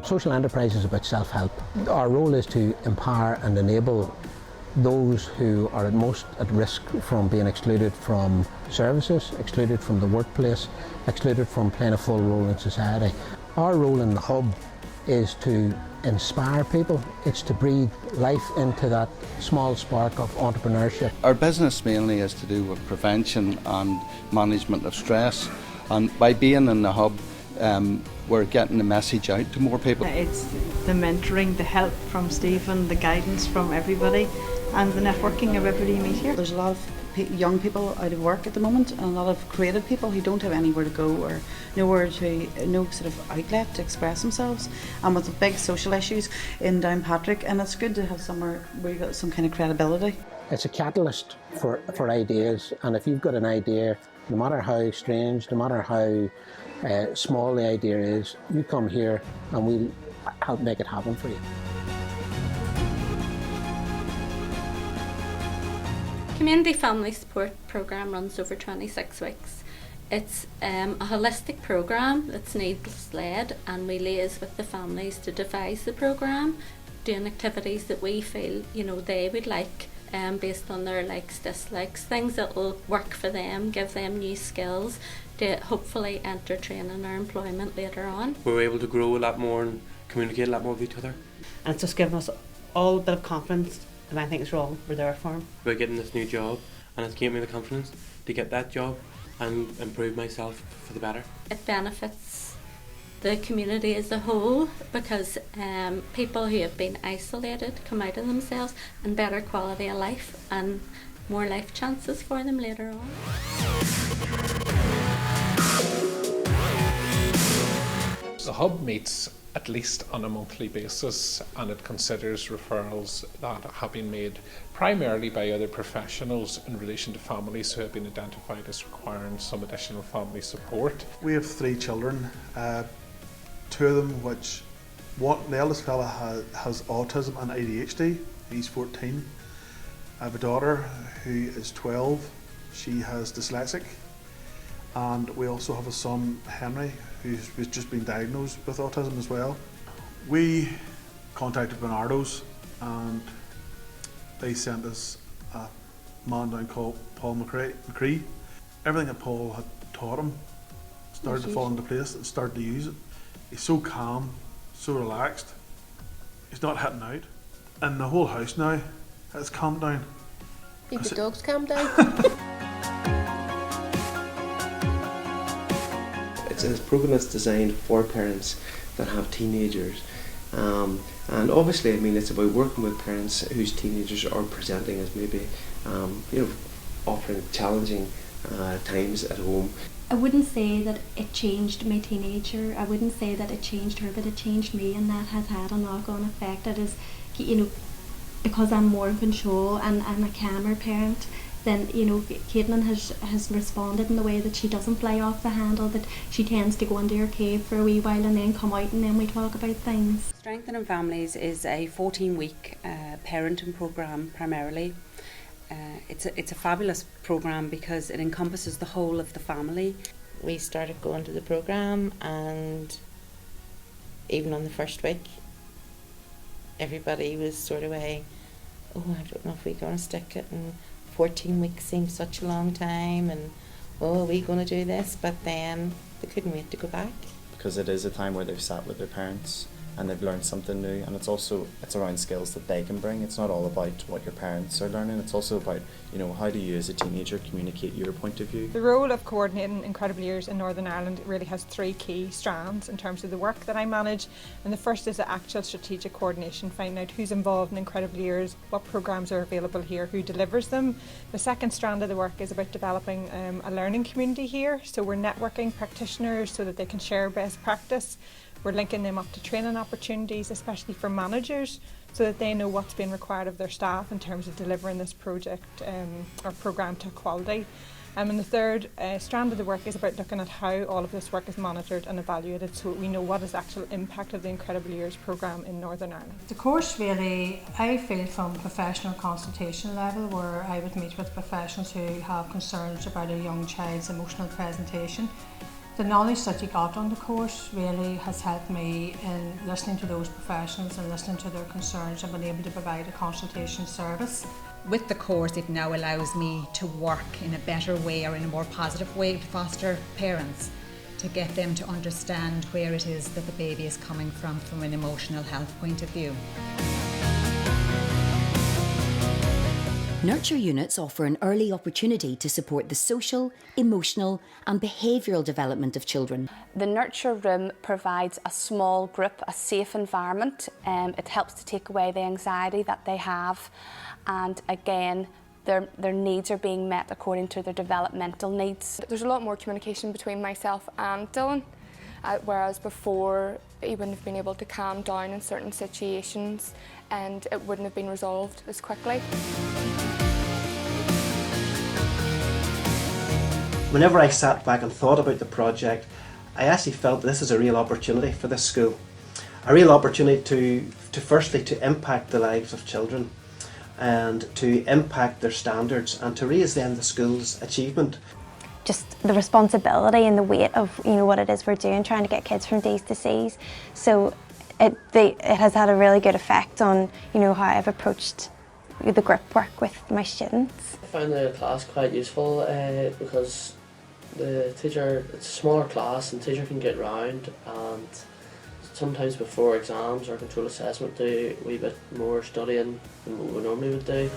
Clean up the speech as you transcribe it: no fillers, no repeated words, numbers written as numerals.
Social enterprise is about self-help. Our role is to empower and enable those who are most at risk from being excluded from services, excluded from the workplace, excluded from playing a full role in society. Our role in the hub is to inspire people. It's to breathe life into that small spark of entrepreneurship. Our business mainly is to do with prevention and management of stress, and by being in the hub we're getting the message out to more people. It's the mentoring, the help from Stephen, the guidance from everybody, and the networking of everybody you meet here. There's a lot of young people out of work at the moment, and a lot of creative people who don't have anywhere to go or no sort of outlet to express themselves, and with the big social issues in Downpatrick, and it's good to have somewhere where you've got some kind of credibility. It's a catalyst for ideas, and if you've got an idea, no matter how strange, no matter how small the idea is, you come here and we'll help make it happen for you. Community Family Support Programme runs over 26 weeks. It's a holistic programme that's needs-led, and we liaise with the families to devise the programme, doing activities that we feel they would like, based on their likes, dislikes, things that will work for them, give them new skills to hopefully enter training or employment later on. We were able to grow a lot more and communicate a lot more with each other. And it's just given us all a bit of confidence. If anything is wrong, we're there for him. By getting this new job, and it's given me the confidence to get that job and improve myself for the better. It benefits the community as a whole, because people who have been isolated come out of themselves, and better quality of life and more life chances for them later on. The hub meets at least on a monthly basis, and it considers referrals that have been made primarily by other professionals in relation to families who have been identified as requiring some additional family support. We have 3 children, 2 of them the eldest fella has autism and ADHD, he's 14. I have a daughter who is 12, she has dyslexic, and we also have a son, Henry, who's just been diagnosed with autism as well. We contacted Bernardo's, and they sent us a man down called Paul McCree. Everything that Paul had taught him started to fall into place and started to use it. He's so calm, so relaxed, he's not hitting out. And the whole house now has calmed down. Did the dogs calm down? It's a program that's designed for parents that have teenagers, and obviously, I mean, it's about working with parents whose teenagers are presenting as maybe, offering challenging times at home. I wouldn't say that it changed my teenager. I wouldn't say that it changed her, but it changed me, and that has had a knock-on effect. That is, because I'm more in control and I'm a calmer parent, then Caitlin has responded in the way that she doesn't fly off the handle, that she tends to go into her cave for a wee while and then come out and then we talk about things. Strengthening Families is a 14-week parenting programme primarily. It's a fabulous programme because it encompasses the whole of the family. We started going to the programme, and even on the first week, everybody was sort of I don't know if we're going to stick it, and 14 weeks seems such a long time, and are we going to do this? But then they couldn't wait to go back. Because it is a time where they've sat with their parents and they've learned something new, and it's around skills that they can bring. It's not all about what your parents are learning, it's also about how do you as a teenager communicate your point of view. The role of coordinating Incredible Years in Northern Ireland really has 3 key strands in terms of the work that I manage, and the first is the actual strategic coordination, finding out who's involved in Incredible Years, what programmes are available here, who delivers them. The second strand of the work is about developing a learning community here, so we're networking practitioners so that they can share best practice. We're linking them up to training opportunities, especially for managers, so that they know what's being required of their staff in terms of delivering this project or programme to quality. And the third strand of the work is about looking at how all of this work is monitored and evaluated, so we know what is the actual impact of the Incredible Years programme in Northern Ireland. The course really, I feel, from professional consultation level, where I would meet with professionals who have concerns about a young child's emotional presentation. The knowledge that you got on the course really has helped me in listening to those professionals and listening to their concerns and being able to provide a consultation service. With the course, it now allows me to work in a better way or in a more positive way with foster parents, to get them to understand where it is that the baby is coming from an emotional health point of view. Nurture units offer an early opportunity to support the social, emotional and behavioural development of children. The Nurture room provides a small group, a safe environment. It helps to take away the anxiety that they have, and again, their needs are being met according to their developmental needs. There's a lot more communication between myself and Dylan, whereas before he wouldn't have been able to calm down in certain situations and it wouldn't have been resolved as quickly. Whenever I sat back and thought about the project, I actually felt this is a real opportunity for this school. A real opportunity to firstly to impact the lives of children and to impact their standards and to raise then the school's achievement. Just the responsibility and the weight of what it is we're doing, trying to get kids from D's to C's. So it has had a really good effect on how I've approached the group work with my students. I found the class quite useful because the teacher, it's a smaller class and the teacher can get round, and sometimes before exams or control assessment do a wee bit more studying than what we normally would do.